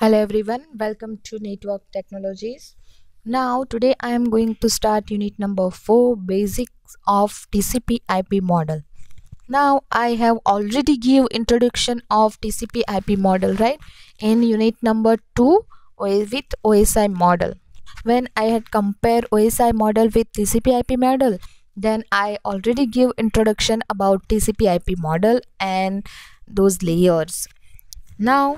Hello everyone, welcome to Network Technologies. Now today I am going to start unit number 4, basics of TCP IP model. Now I have already give introduction of TCP IP model, right, in unit number 2 with OSI model. When I had compared OSI model with TCP IP model, then I already give introduction about TCP IP model and those layers. Now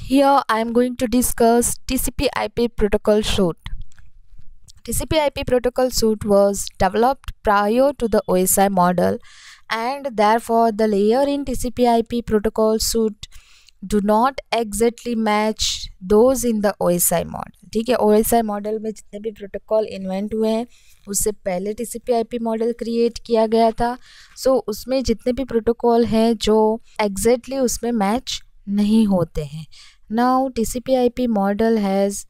here I am going to discuss TCP IP protocol suite. TCP IP protocol suite was developed prior to the OSI model, and therefore the layer in TCP IP protocol suite do not exactly match those in the OSI model. ठीक है, OSI model में जितने भी protocol invent हुए हैं उससे पहले TCP IP model create किया गया था. सो उसमें जितने भी प्रोटोकॉल हैं जो एग्जैक्टली उसमें मैच नहीं होते हैं. Now TCP IP model has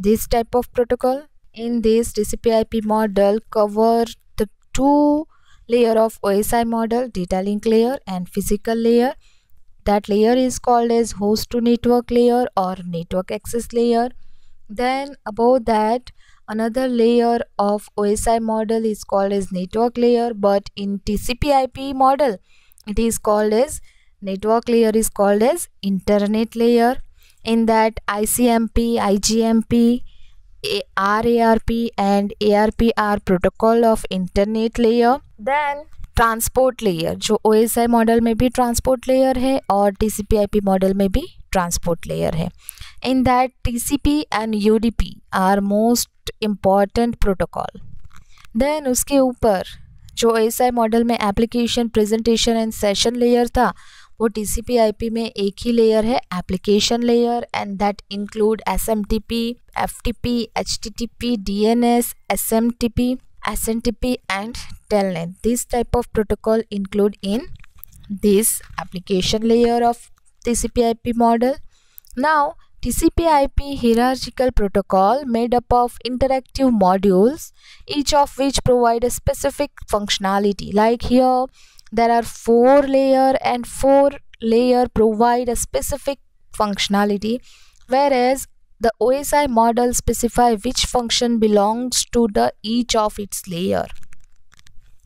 this type of protocol. In this TCP IP model cover the two layer of OSI model, data link layer and physical layer. That layer is called as host to network layer or network access layer. Then above that another layer of OSI model is called as network layer, but in TCP IP model it is called as network layer is called as internet layer. In that ICMP, IGMP, RARP and ARP are protocol of internet layer. Then transport layer जो OSI model में भी transport layer है और TCP IP model में भी transport layer है. In that TCP and UDP are most important protocol. Then उसके ऊपर जो OSI मॉडल में application presentation and session layer था वो TCP IP में एक ही लेयर है, application layer, and that include SMTP, FTP, HTTP, DNS, SMTP, SNTP and Telnet. This type of protocol include in this application layer of TCP IP model. Now TCP IP hierarchical protocol made up of interactive modules, each of which provide a specific functionality. Like here there are 4 layer and 4 layer provide a specific functionality, whereas the OSI model specify which function belongs to the each of its layer.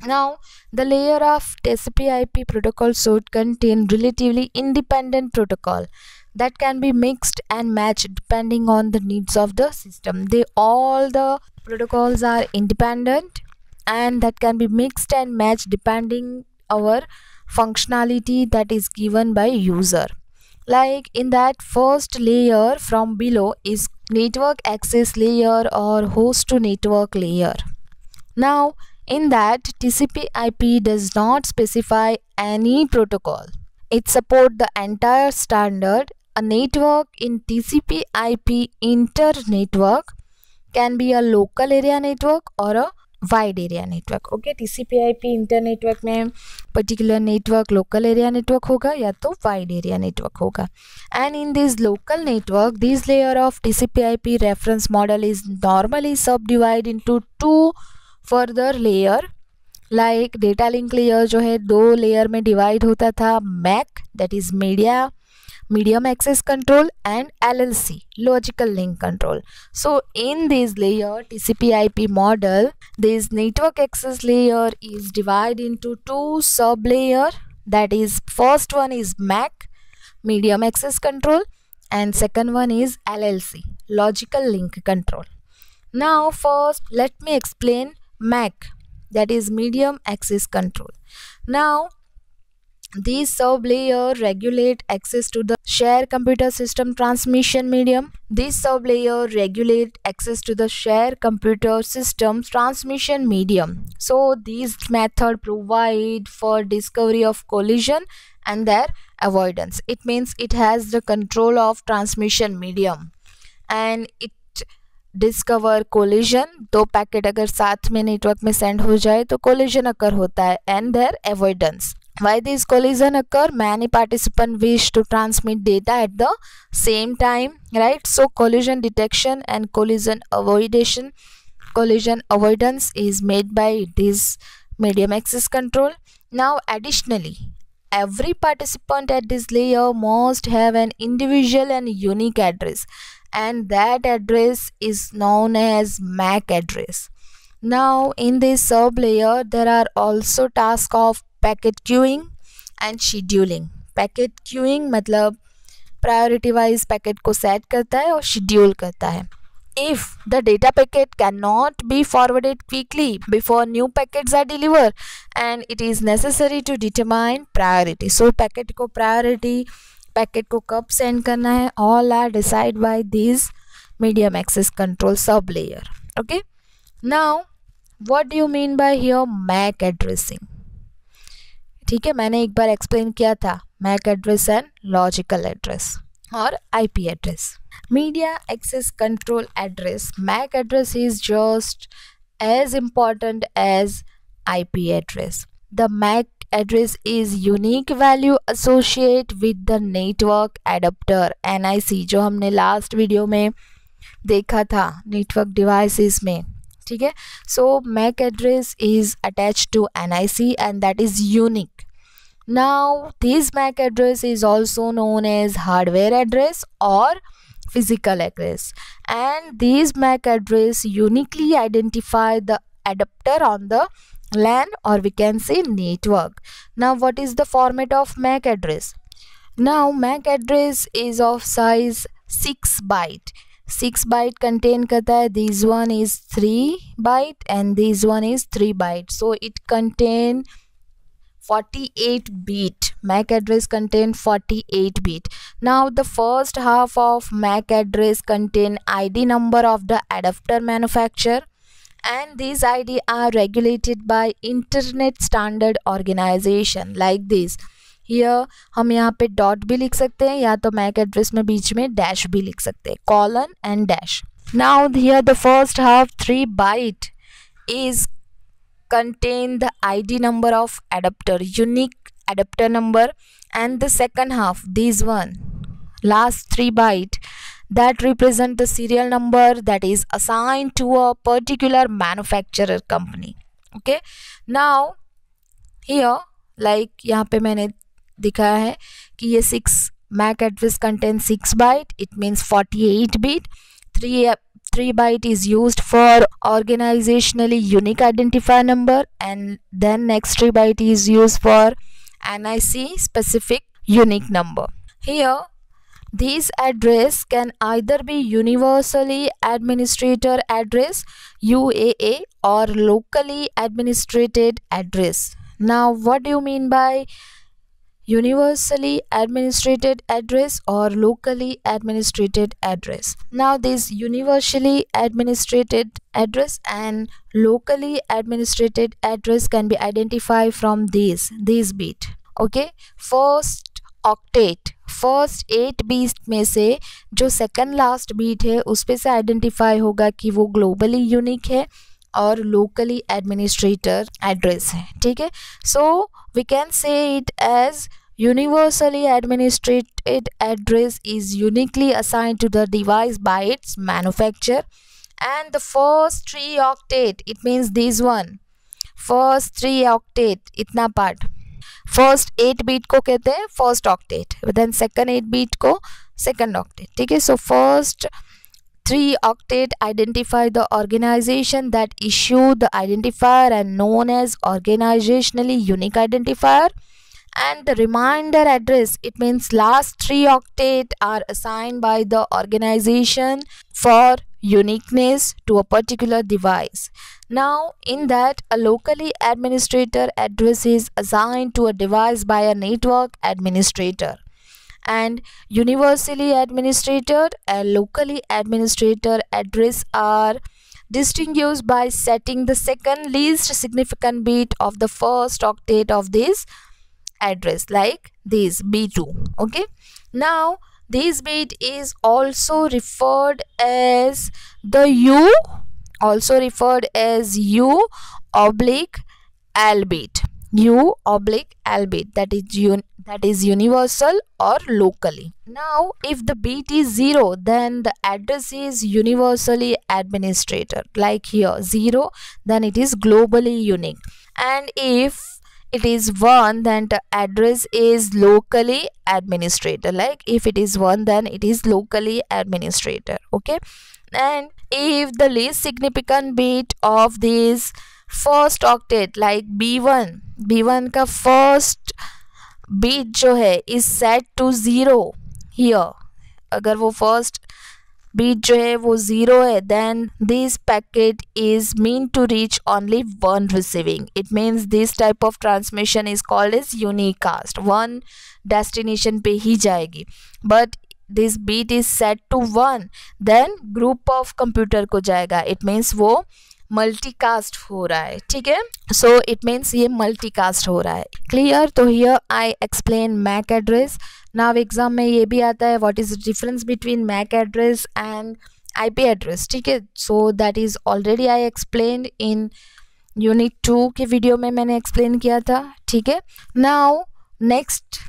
Now the layer of TCP IP protocol suite contain relatively independent protocol that can be mixed and matched depending on the needs of the system. All the protocols are independent and that can be mixed and matched depending our functionality that is given by user. Like in that first layer from below is network access layer or host to network layer. Now in that TCP IP does not specify any protocol. It supports the entire standard. A network in TCP IP inter-network can be a local area network or a wide area network. Okay, TCP IP inter network में particular network local area network होगा या तो wide area network होगा. And in this local network this layer of TCP IP reference model is normally subdivide into 2 further layer. Like data link layer जो है 2 layer में divide होता था, MAC that is medium access control and LLC logical link control. So in this layer TCP IP model, this network access layer is divided into 2 sub layer, that is first one is MAC medium access control and second one is LLC logical link control. Now first let me explain MAC, that is medium access control. Now these sub-layer regulate access to the share computer system transmission medium. This sub-layer regulate access to the share computer system transmission medium. So these method provide for discovery of collision and their avoidance. It means it has the control of transmission medium and it discover collision. 2 packet अगर साथ में network में send हो जाए तो collision occur होता है and their avoidance. Why this collision occur? Many participants wish to transmit data at the same time, right? So collision detection and collision avoidance is made by this medium access control. Now additionally every participant at this layer must have an individual and unique address, and that address is known as MAC address. Now in this sub layer there are also tasks of packet queuing and scheduling. Packet queuing मतलब priority wise packet को set करता है और schedule करता है. If the data packet cannot be forwarded quickly before new packets are delivered, and it is necessary to determine priority. So packet को priority, packet को कब send करना है, all are decided by this medium access control sub layer. Okay. Now what do you mean by here MAC addressing? ठीक है, मैंने एक बार explain किया था MAC address and logical address और IP address. Media access control address MAC address is just as important as IP address. The MAC address is unique value associated with the network adapter NIC, जो हमने last video में देखा था network devices में. ठीक है, सो MAC address is attached to NIC and that is unique. Now this MAC address is also known as hardware address or physical address, and these MAC address uniquely identify the adapter on the LAN or we can say network. Now what is the format of MAC address? Now MAC address is of size 6 byte. 6 byte contain करता है, this one is 3 byte and this one is 3 byte, so it contain 48 bit. MAC address contain 48 bit. Now the first half of MAC address contain ID number of the adapter manufacturer, and these ID are regulated by Internet Standard Organization like this. Here हम यहाँ पे dot भी लिख सकते हैं या तो MAC address में बीच में डैश भी लिख सकते हैं, colon and dash. Now here the first half 3 byte is contain the ID number of adapter, unique adapter number, and the second half, this one, last 3 byte, that represent the serial number that is assigned to a particular manufacturer company. Okay, now here like यहाँ पे मैंने दिखाया है कि ये 6 MAC address contains 6 byte, it means 48 bit. 3 byte is used for organizationally unique identifier number, and then next 3 byte is used for NIC specific unique number. Here this address can either be universally administrator address UAA or locally administrated address. Now what do you mean by universally administrated address or locally administrated address? Now this universally administrated address and locally administrated address can be identified from these bit. Okay, first octet, first 8 bit में से जो second last beat है उस पे से identify होगा कि वो ग्लोबली यूनिक है और लोकली एडमिनिस्ट्रेटर एड्रेस है. ठीक है, so we can say it as universally administrated address is uniquely assigned to the device by its manufacturer, and the first 3 octet, it means this one, first 3 octet इतना part, first 8 bit को कहते हैं first octet, then second 8 bit को second octet. ठीक है, so first 3 octet identify the organization that issue the identifier and known as organizationally unique identifier, and the remainder address, it means last 3 octet are assigned by the organization for uniqueness to a particular device. Now in that, a locally administrator address is assigned to a device by a network administrator, and universally administrated and locally administrator address are distinguished by setting the second least significant bit of the first octet of this address, like this B2. Okay, now this bit is also referred as the U, also referred as U oblique L bit, U oblique L bit, that is universal or locally. Now if the bit is 0, then the address is universally administrated, like here 0, then it is globally unique. And if it is 1, then the address is locally administrator. Like if it is 1, then it is locally administrator. Okay, and if the least significant bit of this first octet like b1 का first bit जो है is set to 0 here, अगर वो first bit जो है वो 0 है, then this packet is meant to reach only one receiving. It means this type of transmission is called as unicast. one destination पे ही जाएगी, but this bit is set to 1, then group of computer को जाएगा. It means वो multicast हो रहा है. ठीक है, सो इट मीन्स ये मल्टीकास्ट हो रहा है. क्लियर? तो here I explain MAC address. Now exam में ये भी आता है what is the difference between MAC address and IP address. ठीक है, so that is already I explained in unit 2 के वीडियो में मैंने एक्सप्लेन किया था. ठीक है, now next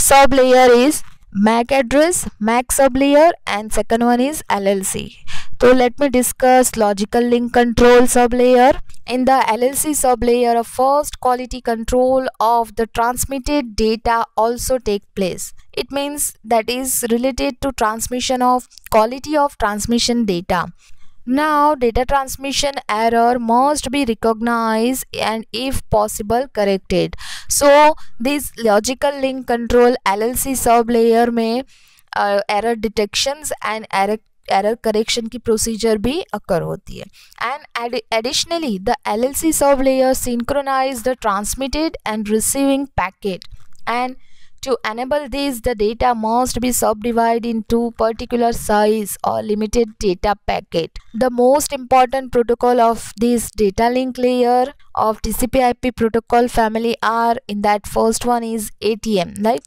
sub layer is MAC address, MAC sublayer, and second one is LLC. So let me discuss logical link control sublayer. In the LLC sublayer, a first quality control of the transmitted data also take place. It means that is related to transmission of quality of transmission data. Now data transmission error must be recognized and if possible corrected. So this logical link control LLC sublayer में error detections and error correction की procedure भी occur होती है. And additionally the LLC sublayer synchronize the transmitted and receiving packet, and to enable this the data must be subdivided into particular size or limited data packet. The most important protocol of this data link layer of TCP/IP protocol family are, in that first one is ATM. like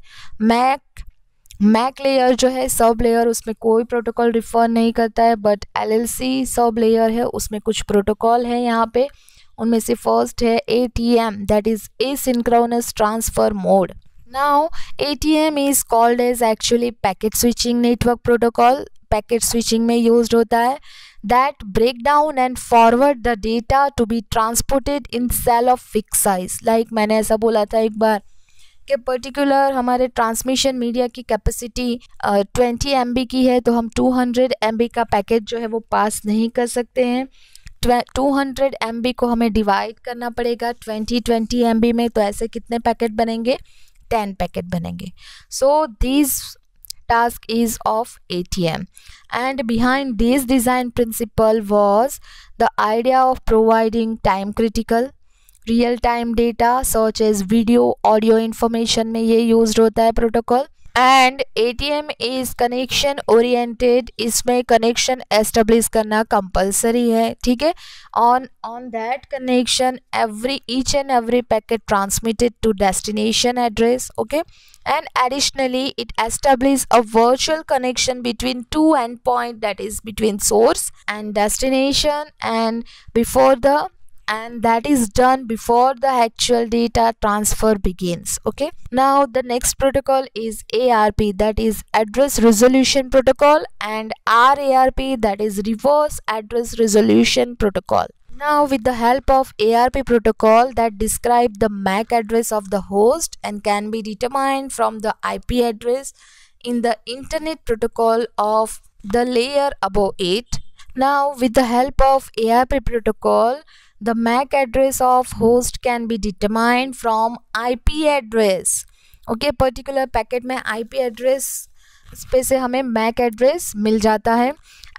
MAC layer जो है sub layer उसमें कोई protocol refer नहीं करता है, but LLC sub layer है उसमें कुछ प्रोटोकॉल है यहाँ पे. उनमें से फर्स्ट है ATM, that is asynchronous transfer mode. Now ATM is called as actually packet switching network protocol. Packet switching में used होता है that break down and forward the data to be transported in cell of fixed size. Like मैंने ऐसा बोला था एक बार कि particular हमारे ट्रांसमिशन मीडिया की कैपेसिटी 20 MB की है, तो हम 200 MB का पैकेट जो है वो पास नहीं कर सकते हैं. 200 MB को हमें डिवाइड करना पड़ेगा 20 MB में, तो ऐसे कितने पैकेट बनेंगे? 10 पैकेट बनेंगे. So this task is of ATM, and behind this design principle was the idea of providing time critical real time data such as video audio information में ये used होता है protocol. And ATM is connection oriented, इसमें connection establish करना compulsory है. ठीक है, on that connection each and every packet transmitted to destination address. Okay, and additionally it establishes a virtual connection between two endpoint, that is between source and destination, and that is done before the actual data transfer begins. Okay, now the next protocol is ARP, that is address resolution protocol, and RARP, that is reverse address resolution protocol. Now with the help of ARP protocol that describe the MAC address of the host and can be determined from the IP address in the internet protocol of the layer above it. Now with the help of ARP protocol, the MAC address of host can be determined from IP address. Okay, particular packet में IP address पे से हमें MAC address मिल जाता है.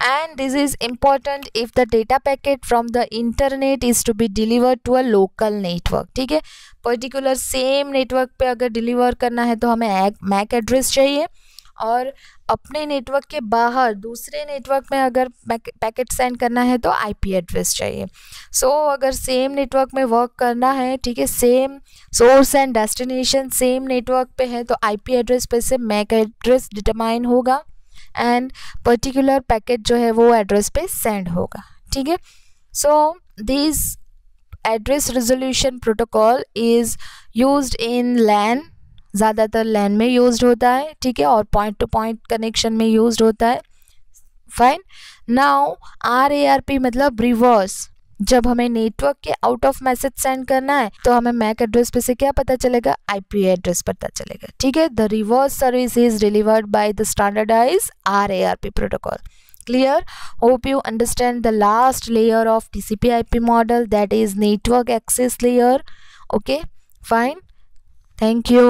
And this is important if the data packet from the internet is to be delivered to a local network. ठीक है, particular same network पे अगर deliver करना है तो हमें MAC address चाहिए, और अपने नेटवर्क के बाहर दूसरे नेटवर्क में अगर पैकेट सेंड करना है तो आईपी एड्रेस चाहिए. सो अगर सेम नेटवर्क में वर्क करना है, ठीक है, same source and destination same network पे है, तो आईपी एड्रेस पे से मैक एड्रेस डिटरमाइन होगा एंड पर्टिकुलर पैकेट जो है वो एड्रेस पे सेंड होगा. ठीक है, so this address resolution protocol is used in LAN, ज़्यादातर लैन में यूज्ड होता है. ठीक है, और पॉइंट टू पॉइंट कनेक्शन में यूज्ड होता है. फाइन. नाउ RARP मतलब रिवर्स, जब हमें नेटवर्क के आउट ऑफ मैसेज सेंड करना है तो हमें मैक एड्रेस पे से क्या पता चलेगा, आईपी एड्रेस पता चलेगा। ठीक है, the reverse service is delivered by the standardised RARP protocol. Clear? Hope you understand the last layer of TCP/IP model, that is network access layer. Okay, fine. Thank you.